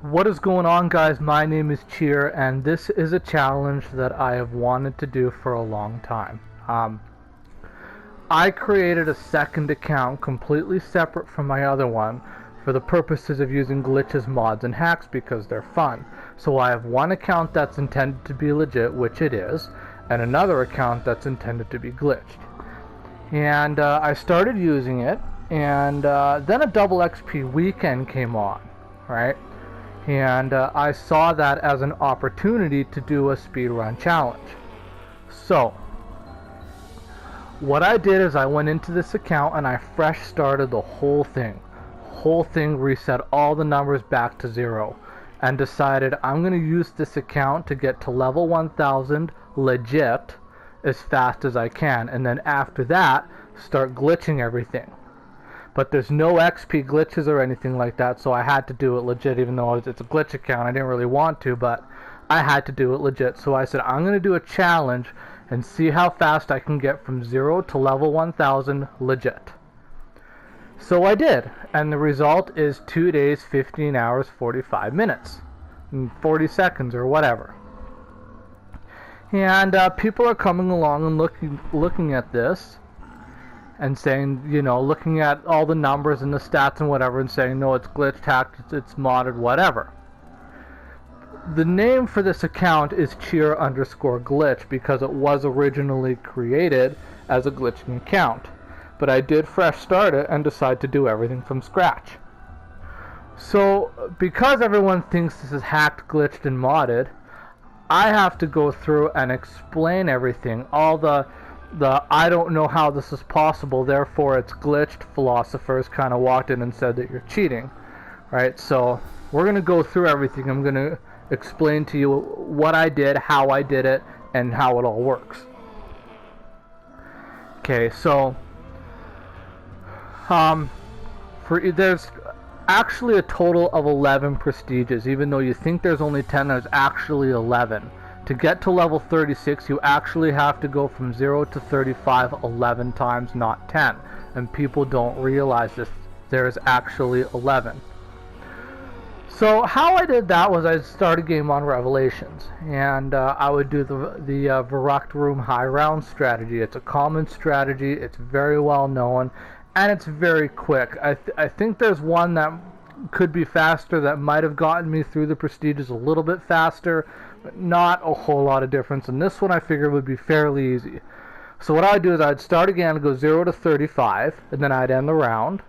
What is going on, guys? My name is Cheer, and this is a challenge that I have wanted to do for a long time. I created a second account completely separate from my other one for the purposes of using glitches, mods, and hacks because they're fun. So I have one account that's intended to be legit, which it is, and another account that's intended to be glitched. And I started using it, and then a double XP weekend came on, right? And I saw that as an opportunity to do a speedrun challenge. So what I did is I went into this account and I fresh started the whole thing. Reset all the numbers back to 0 and decided I'm going to use this account to get to level 1000 legit as fast as I can, and then after that start glitching everything. But there's no XP glitches or anything like that, so I had to do it legit, even though it's a glitch account. I didn't really want to, but I had to do it legit. So I said, I'm going to do a challenge and see how fast I can get from 0 to level 1000 legit. So I did, and the result is 2 days, 15 hours, 45 minutes, and 40 seconds or whatever. And people are coming along and looking at this and saying, you know, looking at all the numbers and the stats and whatever and saying, no, it's glitched, hacked, it's modded, whatever. The name for this account is cheer_glitch because it was originally created as a glitching account. But I did fresh start it and decide to do everything from scratch. So because everyone thinks this is hacked, glitched, and modded, I have to go through and explain everything, all the I don't know how this is possible, therefore it's glitched philosophers kind of walked in and said that you're cheating, right? So we're going to go through everything. I'm going to explain to you what I did, how I did it, and how it all works. Okay, so there's actually a total of 11 prestiges. Even though you think there's only 10, there's actually 11. To get to level 36, you actually have to go from 0 to 35 11 times, not 10. And people don't realize this. There's actually 11. So how I did that was I started game on Revelations. And I would do the Verrucht Room high round strategy. It's a common strategy. It's very well known. And it's very quick. I think there's one that could be faster that might have gotten me through the prestiges a little bit faster, but not a whole lot of difference. And this one I figured would be fairly easy. So what I'd do is I'd start again, go 0 to 35, and then I'd end the round,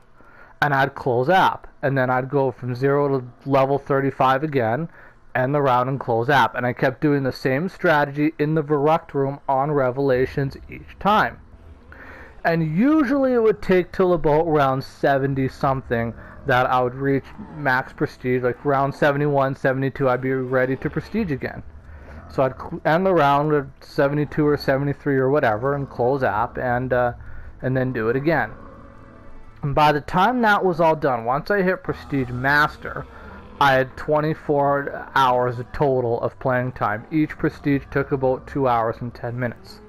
and I'd close app. And then I'd go from 0 to level 35 again, end the round, and close app. And I kept doing the same strategy in the Verrucht Room on Revelations each time. And usually it would take till about round 70 something that I would reach max prestige. Like round 71, 72, I'd be ready to prestige again. So I'd end the round at 72 or 73 or whatever and close app and then do it again. And by the time that was all done, once I hit prestige master, I had 24 hours total of playing time. Each prestige took about 2 hours and 10 minutes.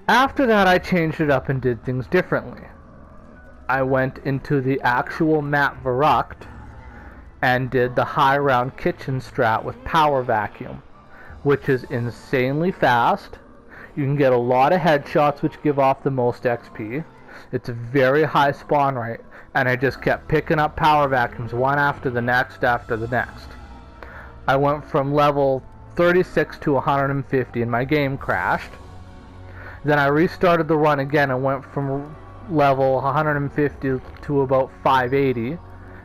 After that, I changed it up and did things differently. I went into the actual map Verrucht and did the high round kitchen strat with power vacuum, which is insanely fast. You can get a lot of headshots, which give off the most XP. It's a very high spawn rate, and I just kept picking up power vacuums one after the next after the next. I went from level 36 to 150 and my game crashed. Then I restarted the run again and went from level 150 to about 580, and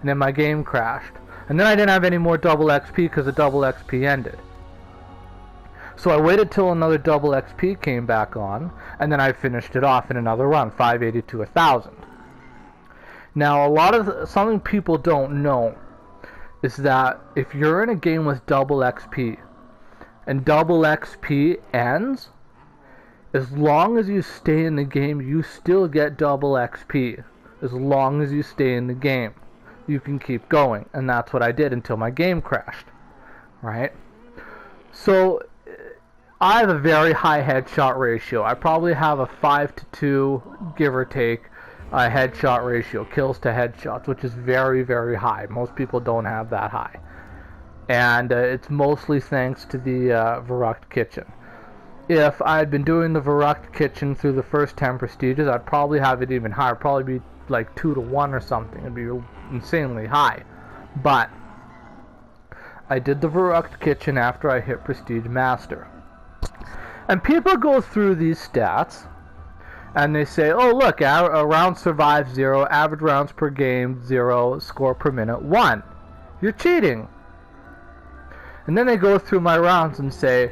then my game crashed. And then I didn't have any more double XP because the double XP ended. So I waited till another double XP came back on, and then I finished it off in another run, 580 to 1000. Now, something people don't know is that if you're in a game with double XP, and double XP ends, as long as you stay in the game, you still get double XP. As long as you stay in the game, you can keep going. And that's what I did until my game crashed. Right? So, I have a very high headshot ratio. I probably have a 5 to 2, give or take, headshot ratio, kills to headshots, which is very, very high. Most people don't have that high. And it's mostly thanks to the Verrucht Kitchen. If I had been doing the Verrucht Kitchen through the first 10 prestiges, I'd probably have it even higher. Probably be like 2 to 1 or something. It'd be insanely high. But I did the Verrucht Kitchen after I hit Prestige Master. And people go through these stats, and they say, oh look, a round survived 0, average rounds per game 0, score per minute 1. You're cheating. And then they go through my rounds and say,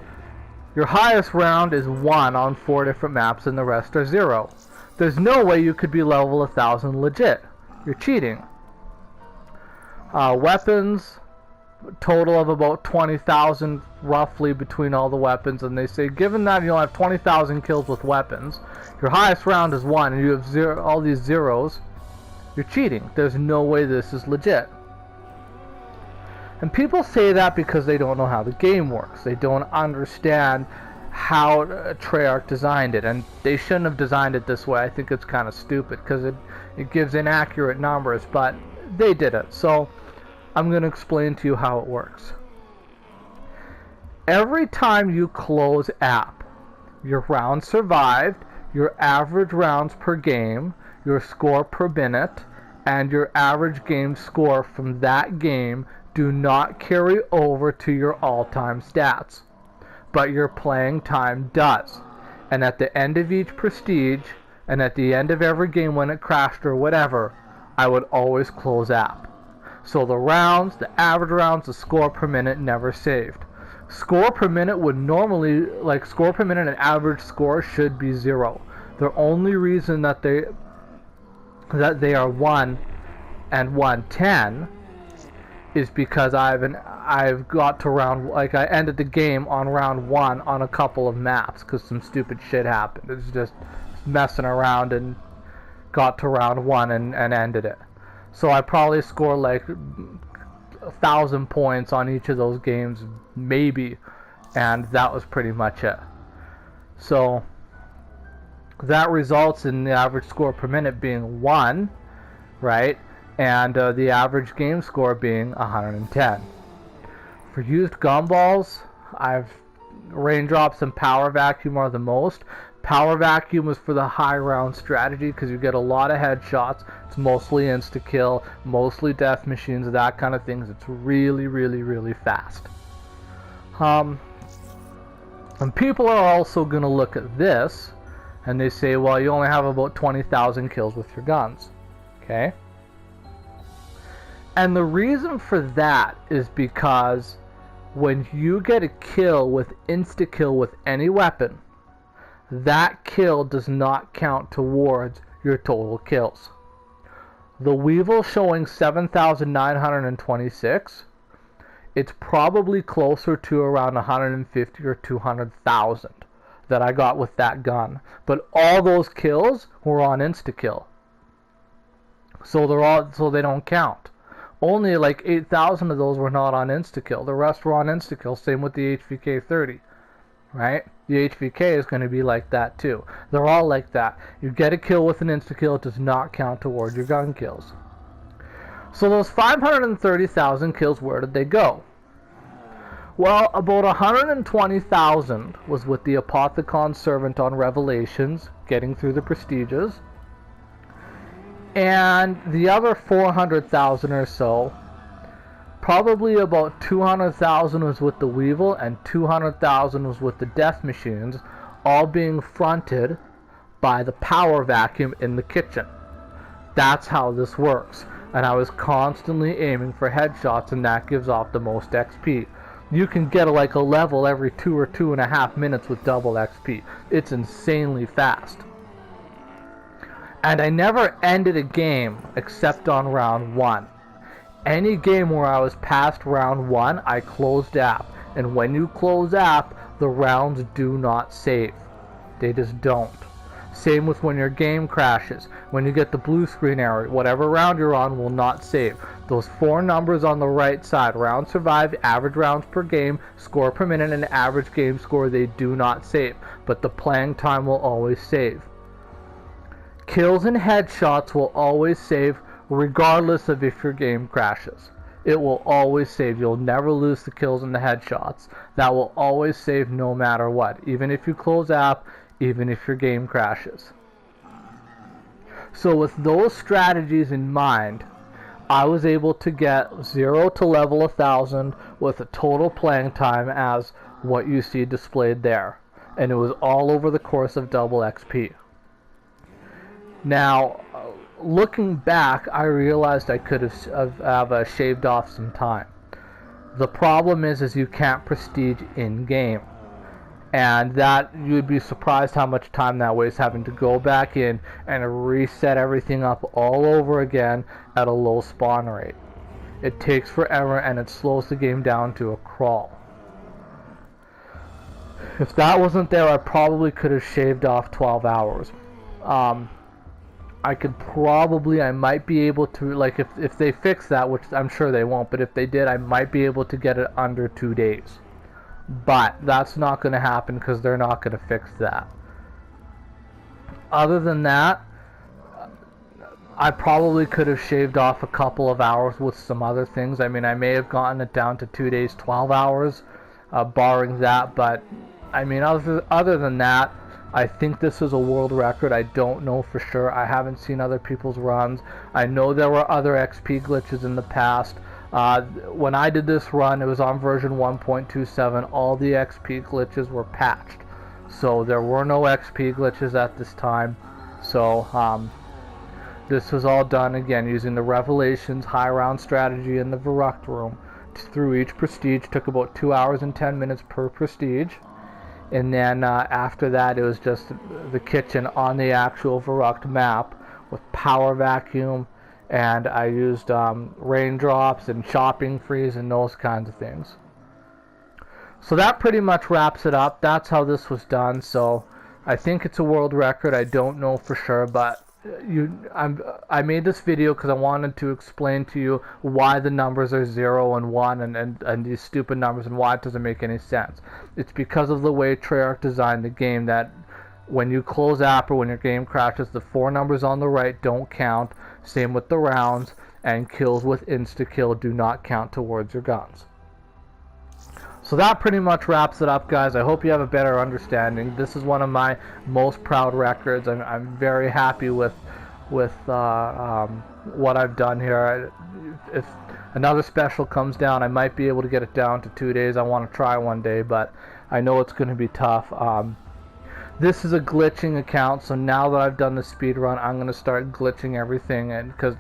your highest round is 1 on 4 different maps and the rest are 0. There's no way you could be level 1000 legit. You're cheating. Weapons, total of about 20,000 roughly between all the weapons, and they say given that you'll have 20,000 kills with weapons, your highest round is 1 and you have all these zeros, you're cheating. There's no way this is legit. And people say that because they don't know how the game works. They don't understand how Treyarch designed it, and they shouldn't have designed it this way. I think it's kind of stupid because it gives inaccurate numbers, but they did it. So I'm going to explain to you how it works. Every time you close app, your round survived, your average rounds per game, your score per minute, and your average game score from that game do not carry over to your all-time stats, but your playing time does. And at the end of each prestige, and at the end of every game when it crashed or whatever, I would always close app. So the rounds, the average rounds, the score per minute never saved. Score per minute would normally, like score per minute and average score should be 0. The only reason that they are 1 and 110 is because I've got to round, like I ended the game on round 1 on a couple of maps because some stupid shit happened. It was just messing around and got to round 1 and ended it. So I probably scored like 1,000 points on each of those games, maybe, and that was pretty much it. So that results in the average score per minute being 1, right? And the average game score being 110. For used gumballs, raindrops and power vacuum are the most. Power vacuum is for the high round strategy because you get a lot of headshots. It's mostly insta-kill, mostly death machines, that kind of things. It's really, really, really fast. And people are also going to look at this and they say, well, you only have about 20,000 kills with your guns. Okay? And the reason for that is because when you get a kill with insta-kill with any weapon, that kill does not count towards your total kills. The Weevil showing 7,926, it's probably closer to around 150 or 200,000 that I got with that gun. But all those kills were on insta-kill. So they don't count. Only like 8,000 of those were not on insta-kill. The rest were on insta-kill. Same with the HVK 30, right? The HVK is going to be like that too. They're all like that. You get a kill with an insta-kill, it does not count towards your gun kills. So those 530,000 kills, where did they go? Well, about 120,000 was with the Apothecon Servant on Revelations, getting through the prestiges. And the other 400,000 or so, probably about 200,000 was with the Weevil and 200,000 was with the Death Machines, all being fronted by the power vacuum in the kitchen. That's how this works. And I was constantly aiming for headshots, and that gives off the most XP. You can get like a level every 2 or 2.5 minutes with double XP. It's insanely fast. And I never ended a game except on round 1. Any game where I was past round 1, I closed app. And when you close app, the rounds do not save. They just don't. Same with when your game crashes. When you get the blue screen error, whatever round you're on will not save. Those 4 numbers on the right side, round survived, average rounds per game, score per minute, and average game score, they do not save. But the playing time will always save. kills and headshots will always save regardless of if your game crashes. It will always save. You'll never lose the kills and the headshots. That will always save no matter what. Even if you close app, even if your game crashes. So with those strategies in mind, I was able to get 0 to level 1000 with a total playing time as what you see displayed there. And it was all over the course of double XP. Now, looking back, I realized I could have shaved off some time. The problem is you can't prestige in-game. And that, you'd be surprised how much time that wastes, having to go back in and reset everything up all over again at a low spawn rate. It takes forever and it slows the game down to a crawl. If that wasn't there, I probably could have shaved off 12 hours. I might be able to, like, if they fix that, which I'm sure they won't, but if they did, I might be able to get it under 2 days. But that's not going to happen because they're not going to fix that. Other than that, I probably could have shaved off a couple of hours with some other things. I mean, I may have gotten it down to 2 days, 12 hours, barring that. But, I mean, other than that, I think this is a world record. I don't know for sure. I haven't seen other people's runs. I know there were other XP glitches in the past. When I did this run, it was on version 1.27. All the XP glitches were patched. So there were no XP glitches at this time. So this was all done again using the Revelations high round strategy in the Verrucht room. Through each prestige, took about 2 hours and 10 minutes per prestige. And then after that, it was just the kitchen on the actual Verrucht map with power vacuum. And I used raindrops and shopping freeze and those kinds of things. So that pretty much wraps it up. That's how this was done. So I think it's a world record. I don't know for sure, but I made this video because I wanted to explain to you why the numbers are 0 and 1 and these stupid numbers and why it doesn't make any sense. It's because of the way Treyarch designed the game that when you close app or when your game crashes, the 4 numbers on the right don't count. Same with the rounds, and kills with insta-kill do not count towards your guns. So that pretty much wraps it up, guys. I hope you have a better understanding. This is one of my most proud records. I'm very happy with what I've done here. If another special comes down, I might be able to get it down to 2 days. I want to try one day, but I know it's going to be tough. This is a glitching account, so now that I've done the speed run, I'm going to start glitching everything, and because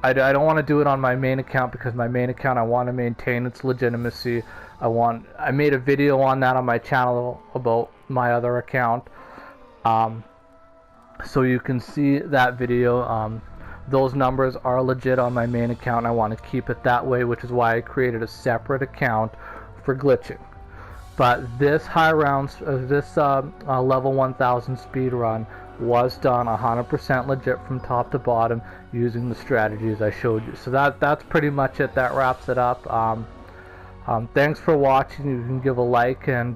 I don't want to do it on my main account, because my main account, I want to maintain its legitimacy. I made a video on that on my channel about my other account, so you can see that video. Those numbers are legit on my main account. I want to keep it that way, which is why I created a separate account for glitching. But this level 1000 speed run was done 100% legit from top to bottom using the strategies I showed you. So that's pretty much it. That wraps it up. Thanks for watching. You can give a like and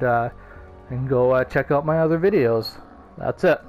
go check out my other videos. That's it.